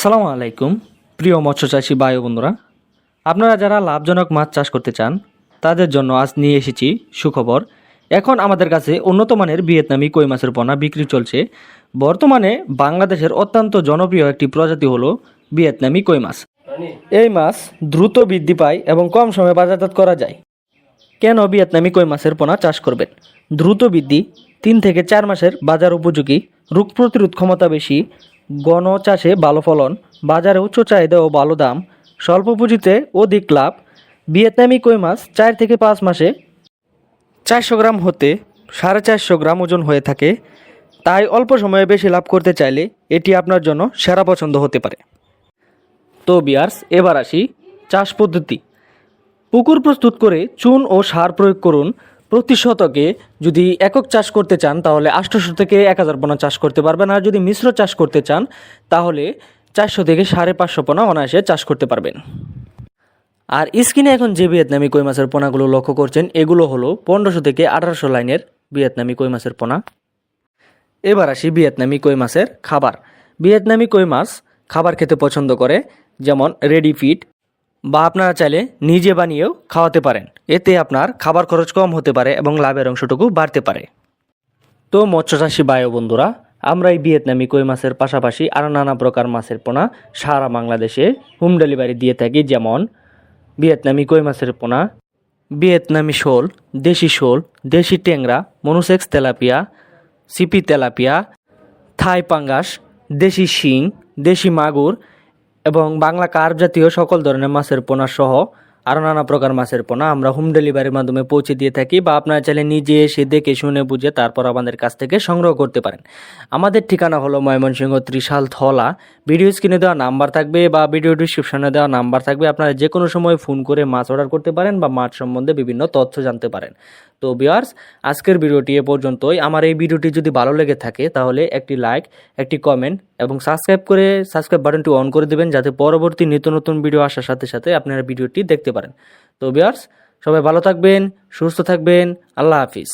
আসসালামু আলাইকুম প্রিয় মৎস্য চাষী ভাই ও বন্ধুরা, আপনারা যারা লাভজনক মাছ চাষ করতে চান তাদের জন্য আজ নিয়ে এসেছি সুখবর। এখন আমাদের কাছে উন্নত মানের ভিয়েতনামি কই মাছের পোনা বিক্রি চলছে। বর্তমানে বাংলাদেশের অত্যন্ত জনপ্রিয় একটি প্রজাতি হলো ভিয়েতনামি কই মাছ। এই মাছ দ্রুত বৃদ্ধি পায় এবং কম সময়ে বাজারজাত করা যায়। কেন ভিয়েতনামি কই মাছের পোনা চাষ করবেন? দ্রুত বৃদ্ধি, 3 থেকে 4 মাসের বাজার উপযোগী, রোগ প্রতিরোধ ক্ষমতা বেশি, গণ চাষে ভালো ফলন, বাজারে উচ্চ চাহিদা ও ভালো দাম, স্বল্প পুঁজিতে অধিক লাভ। ভিয়েতনামি কই মাছ 4 থেকে 5 মাসে 400 গ্রাম হতে 450 গ্রাম ওজন হয়ে থাকে। তাই অল্প সময়ে বেশি লাভ করতে চাইলে এটি আপনার জন্য সেরা পছন্দ হতে পারে। তো বিয়ার্স, এবার আসি চাষ পদ্ধতি। পুকুর প্রস্তুত করে চুন ও সার প্রয়োগ করুন। প্রতি শতকে যদি একক চাষ করতে চান তাহলে 800 থেকে 1000 পোনা চাষ করতে পারবেন, আর যদি মিশ্র চাষ করতে চান তাহলে 400 থেকে 550 পোনা অনায়াসে চাষ করতে পারবেন। আর স্ক্রিনে এখন যে ভিয়েতনামি কই মাছের পোনাগুলো লক্ষ্য করছেন এগুলো হলো 1500 থেকে 1800 লাইনের ভিয়েতনামি কই মাছের পোনা। এবার আসি ভিয়েতনামি কই মাছের খাবার। ভিয়েতনামি কই মাছ খাবার খেতে পছন্দ করে, যেমন রেডি ফিড, বা আপনারা চাইলে নিজে বানিয়েও খাওয়াতে পারেন। এতে আপনার খাবার খরচ কম হতে পারে এবং লাভের অংশটুকু বাড়তে পারে। তো মৎস্যচাষী ভাই ও বন্ধুরা, আমরা এই ভিয়েতনামি কই মাছের পাশাপাশি আরও নানা প্রকার মাছের পোনা সারা বাংলাদেশে হোম ডেলিভারি দিয়ে থাকি, যেমন ভিয়েতনামি কই মাছের পোনা, ভিয়েতনামি শোল, দেশি ট্যাংরা, মনুসেক্স তেলাপিয়া, সিপি তেলাপিয়া, থাই পাঙ্গাস, দেশি শিং, দেশি মাগুর এবং বাংলা কার্প জাতীয় সকল ধরনের মাছের পোনা সহ আরও নানা প্রকার মাছের পোনা আমরা হোম ডেলিভারির মাধ্যমে পৌঁছে দিয়ে থাকি, বা আপনারা চাইলে নিজে এসে দেখে শুনে বুঝে তারপর আমাদের কাছ থেকে সংগ্রহ করতে পারেন। আমাদের ঠিকানা হলো ময়মনসিংহ ত্রিশাল থলা। ভিডিও স্ক্রিনে দেওয়া নাম্বার থাকবে বা ভিডিও ডিসক্রিপশনে দেওয়া নাম্বার থাকবে, আপনারা যে কোনো সময় ফোন করে মাছ অর্ডার করতে পারেন বা মাছ সম্বন্ধে বিভিন্ন তথ্য জানতে পারেন। তো ভিউয়ার্স, আজকের ভিডিওটি এ পর্যন্তই। আমার এই ভিডিওটি যদি ভালো লেগে থাকে তাহলে একটি লাইক, একটি কমেন্ট এবং সাবস্ক্রাইব বাটনটি অন করে দেবেন, যাতে পরবর্তী নিত্য নতুন ভিডিও আসার সাথে সাথে আপনারা ভিডিওটি দেখতে পারেন। তো ভিউয়ার্স, সবাই ভালো থাকবেন, সুস্থ থাকবেন। আল্লাহ হাফিজ।